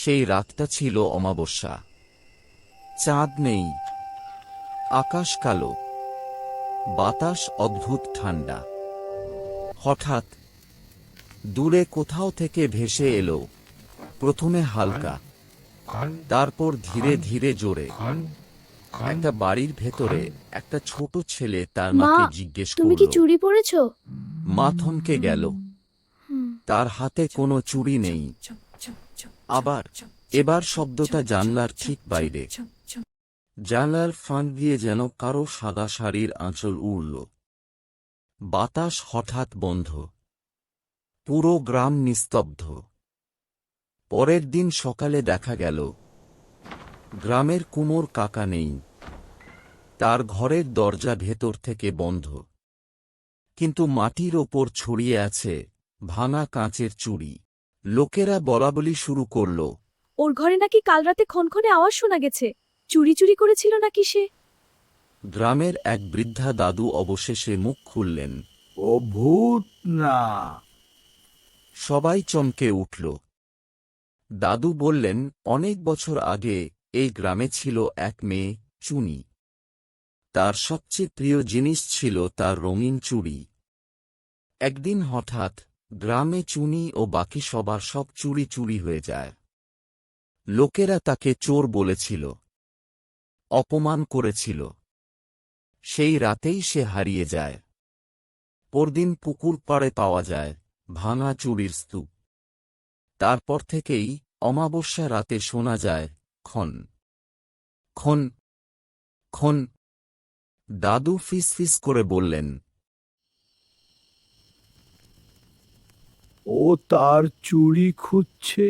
সেই রাতটা ছিল অমাবস্যা। চাঁদ নেই, আকাশ কালো, বাতাস অদ্ভুত ঠান্ডা। হঠাৎ দূরে কোথাও থেকে ভেসে এলো, প্রথমে হালকা, তারপর ধীরে ধীরে জোরে। একটা বাড়ির ভেতরে একটা ছোট ছেলে তার মা, মাকে জিজ্ঞেস তুমি কি করল। চুড়ি পরেছো? মা থমকে গেল। তার হাতে কোনো চুড়ি নেই। আবার এবার শব্দটা জানলার ঠিক বাইরে। জানলার ফাঁক দিয়ে যেন কারো সাদা শাড়ির আঁচল উড়ল। বাতাস হঠাৎ বন্ধ। পুরো গ্রাম নিস্তব্ধ। পরের দিন সকালে দেখা গেল গ্রামের কুমোর কাকা নেই। তার ঘরের দরজা ভেতর থেকে বন্ধ, কিন্তু মাটির ওপর ছড়িয়ে আছে ভাঙা কাঁচের চুড়ি। লোকেরা বলাবলি শুরু করল, ওর ঘরে নাকি কাল রাতে খনখনে আওয়াজ শোনা গেছে। চুরি চুরি করেছিল নাকি সে? গ্রামের এক বৃদ্ধা দাদু অবশেষে মুখ খুললেন। ও ভূত না। সবাই চমকে উঠল। দাদু বললেন, অনেক বছর আগে এই গ্রামে ছিল এক মেয়ে, চুনি। তার সবচেয়ে প্রিয় জিনিস ছিল তার রঙিন চুড়ি। একদিন হঠাৎ গ্রামে চুনি ও বাকি সবার সব চুড়ি চুরি হয়ে যায়। লোকেরা তাকে চোর বলেছিল, অপমান করেছিল। সেই রাতেই সে হারিয়ে যায়। পরদিন পুকুর পাড়ে পাওয়া যায় ভাঙা চুড়ির স্তূপ। তারপর থেকেই অমাবস্যা রাতে শোনা যায় খন খন খন। দাদু ফিসফিস করে বললেন, ও তার চুড়ি খুঁজছে।